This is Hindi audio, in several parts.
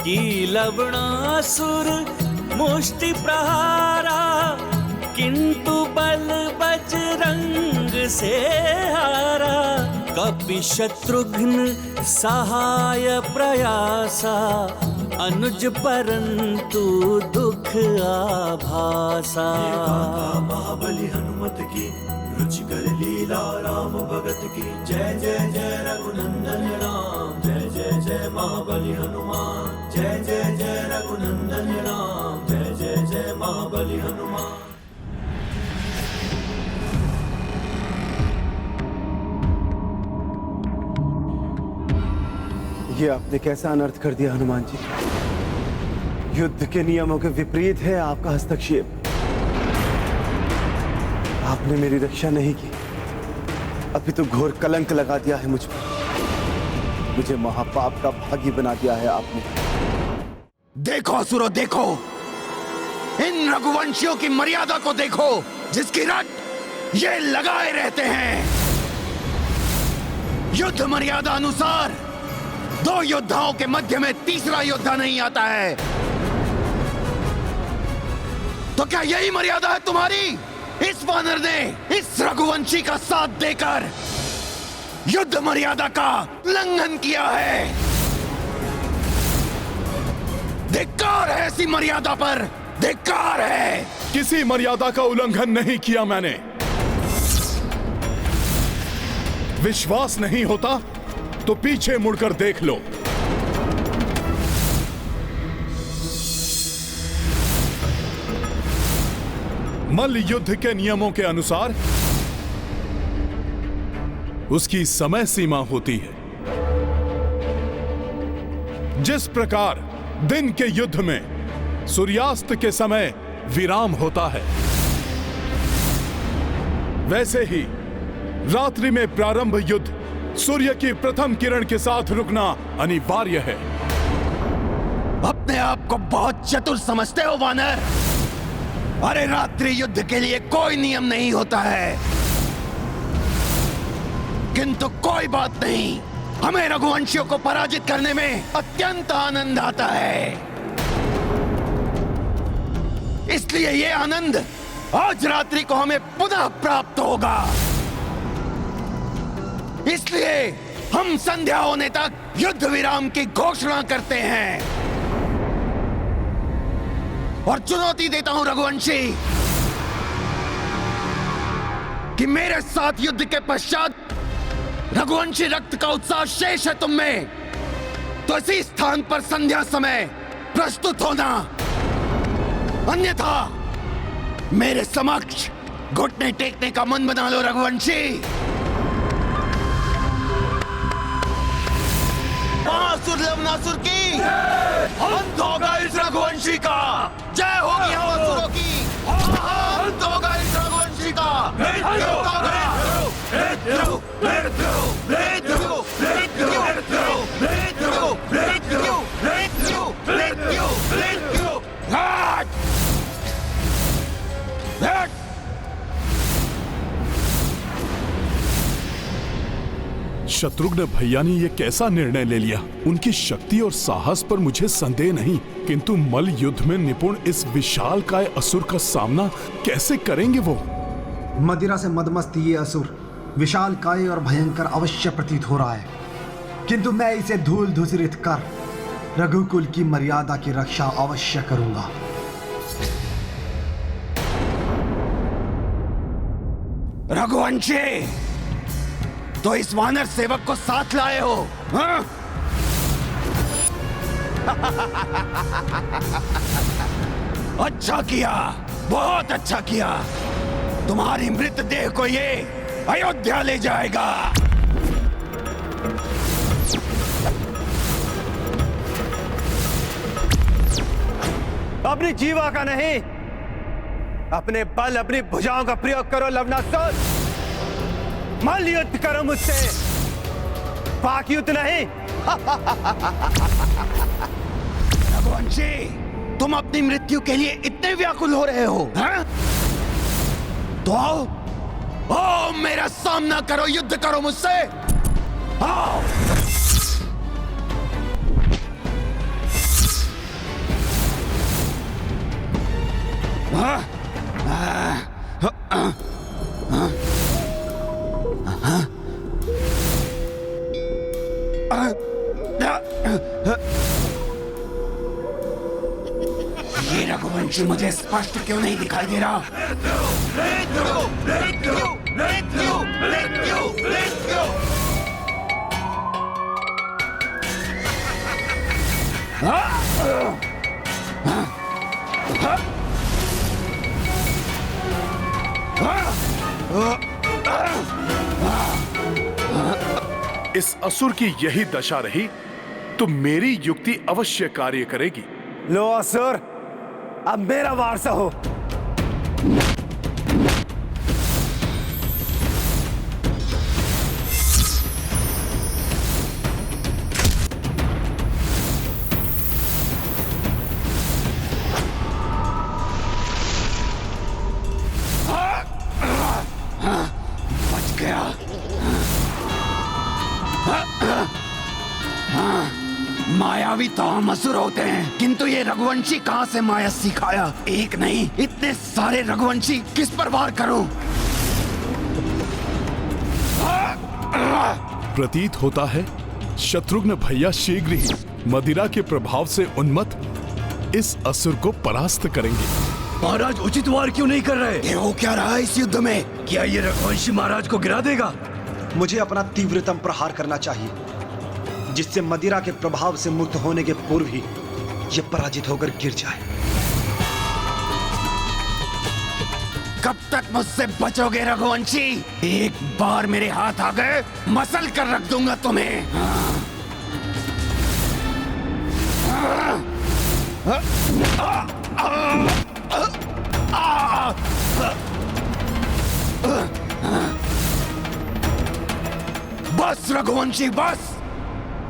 की लवणासुर मुष्टि प्रहारा, किंतु बल बजरंग से हारा। कपि शत्रुघ्न सहाय प्रयासा, अनुज परंतु दुख आभासा। महाबली हनुमत की रुचिकर लीला राम भगत की। जय जय जय रघुनंदन राम, जय जय जय महाबली हनुमान। जय जय जय रघुनंदन राम, जय जय जय महाबली हनुमान। ये आपने कैसा अनर्थ कर दिया हनुमान जी। युद्ध के नियमों के विपरीत है आपका हस्तक्षेप। आपने मेरी रक्षा नहीं की, अभी तो घोर कलंक लगा दिया है मुझ पर। मुझे महापाप का भागी बना दिया है आपने। देखो असुरो देखो, इन रघुवंशियों की मर्यादा को देखो, जिसकी रट ये लगाए रहते हैं। युद्ध मर्यादा अनुसार दो योद्धाओं के मध्य में तीसरा योद्धा नहीं आता है। तो क्या यही मर्यादा है तुम्हारी? इस वानर ने इस रघुवंशी का साथ देकर युद्ध मर्यादा का उल्लंघन किया है। धिक्कार है ऐसी मर्यादा पर, धिक्कार है। किसी मर्यादा का उल्लंघन नहीं किया मैंने। विश्वास नहीं होता तो पीछे मुड़कर देख लो। मल्ल युद्ध के नियमों के अनुसार उसकी समय सीमा होती है। जिस प्रकार दिन के युद्ध में सूर्यास्त के समय विराम होता है, वैसे ही रात्रि में प्रारंभ युद्ध सूर्य की प्रथम किरण के साथ रुकना अनिवार्य है। अपने आप को बहुत चतुर समझते हो वानर। अरे रात्रि युद्ध के लिए कोई नियम नहीं होता है, किंतु कोई बात नहीं, हमें रघुवंशियों को पराजित करने में अत्यंत आनंद आता है। इसलिए ये आनंद आज रात्रि को हमें पुनः प्राप्त होगा। इसलिए हम संध्या होने तक युद्ध विराम की घोषणा करते हैं। और चुनौती देता हूं रघुवंशी कि मेरे साथ युद्ध के पश्चात रघुवंशी रक्त का उत्साह शेष है तुम में, तो इसी स्थान पर संध्या समय प्रस्तुत होना। अन्यथा मेरे समक्ष घुटने टेकने का मन बना लो रघुवंशी। महासुर लवणासुर की अंत होगा इस रघुवंशी का। जय होगी हम असुरों की, अंत होगा इस रघुवंशी का। शत्रुघ्न भैया ने यह कैसा निर्णय ले लिया? उनकी शक्ति और साहस पर मुझे संदेह नहीं, किंतु मल्ल युद्ध में निपुण इस विशालकाय असुर का सामना कैसे करेंगे वो? मदिरा से मदमस्त ये असुर विशालकाय और भयंकर अवश्य प्रतीत हो रहा है, किंतु मैं इसे धूल धूसरित कर रघुकुल की मर्यादा की रक्षा अवश्य करूंगा। रघुवंशी, तो इस वानर सेवक को साथ लाए हो, हाँ? अच्छा किया, बहुत अच्छा किया। तुम्हारी मृतदेह को ये अयोध्या ले जाएगा। अपनी जीवा का नहीं, अपने बल अपनी भुजाओं का प्रयोग करो लवणासुर। मल्ल युद्ध करो मुझसे, पाक युद्ध नहीं। रघुवंशी, तुम अपनी मृत्यु के लिए इतने व्याकुल हो रहे हो, हैं? तो आओ मेरा सामना करो, युद्ध करो मुझसे। आओ। ये रघुवंशी मुझे स्पष्ट क्यों नहीं दिखाई दे रहा? इस असुर की यही दशा रही तो मेरी युक्ति अवश्य कार्य करेगी। लो असुर, अब मेरा वारसा हो। बच गया। मायावी तो हम असुर होते हैं, किंतु ये रघुवंशी कहाँ से माया सिखाया? एक नहीं, इतने सारे रघुवंशी किस पर वार करूं? प्रतीत होता है शत्रुघ्न भैया शीघ्र ही मदिरा के प्रभाव से उन्मत्त इस असुर को परास्त करेंगे। महाराज उचित वार क्यों नहीं कर रहे? ये हो क्या रहा है इस युद्ध में? क्या ये रघुवंशी महाराज को गिरा देगा? मुझे अपना तीव्रतम प्रहार करना चाहिए, जिससे मदिरा के प्रभाव से मुक्त होने के पूर्व ही ये पराजित होकर गिर जाए। कब तक मुझसे बचोगे रघुवंशी? एक बार मेरे हाथ आ गए, मसल कर रख दूंगा तुम्हें। बस रघुवंशी बस,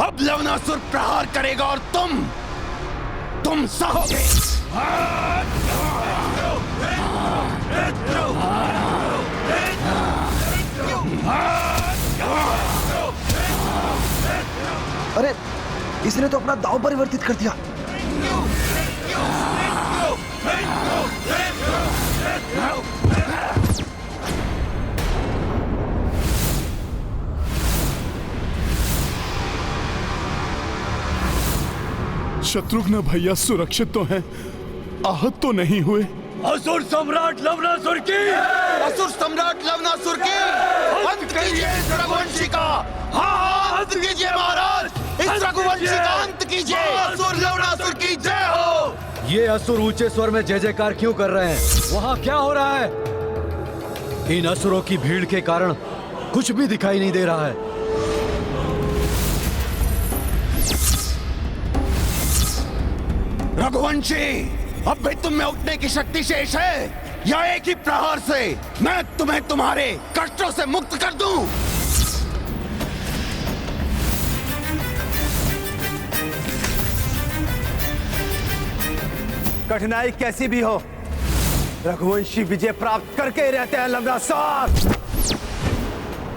अब लवनासुर प्रहार करेगा और तुम सहोगे। अरे, इसने तो अपना दांव परिवर्तित कर दिया। शत्रुघ्न भैया सुरक्षित तो हैं, आहत तो नहीं हुए। असुर सम्राट लवनासुर की! असुर सम्राट लवनासुर की! अंत कीजिए इस रघुवंशी का! हाँ, अंत कीजिए महाराज! इस रघुवंशी का अंत कीजिए! असुर लवनासुर की जय हो! ये असुर ऊंचे स्वर में जय जयकार क्यों कर रहे हैं? वहाँ क्या हो रहा है? इन असुरों की भीड़ के कारण कुछ भी दिखाई नहीं दे रहा है। रघुवंशी, अब भी तुम में उठने की शक्ति शेष है, या एक ही प्रहार से मैं तुम्हें तुम्हारे कष्टों से मुक्त कर दूं? कठिनाई कैसी भी हो, रघुवंशी विजय प्राप्त करके ही रहते हैं लवनासुर।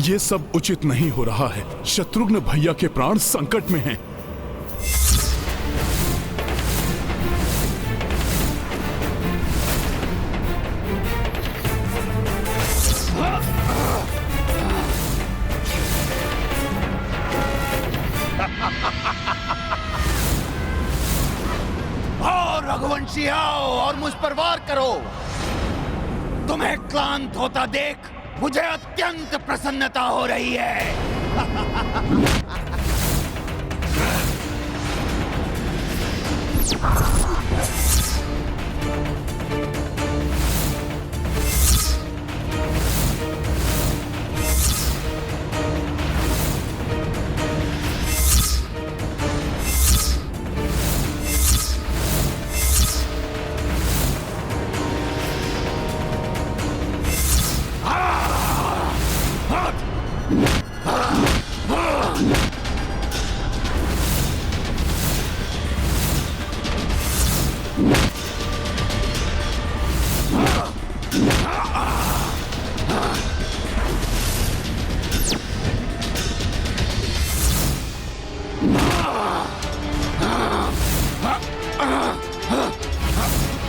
ये सब उचित नहीं हो रहा है। शत्रुघ्न भैया के प्राण संकट में हैं। आओ रघुवंशी आओ और मुझ पर वार करो। तुम्हें क्लांत होता देख मुझे अत्यंत प्रसन्नता हो रही है।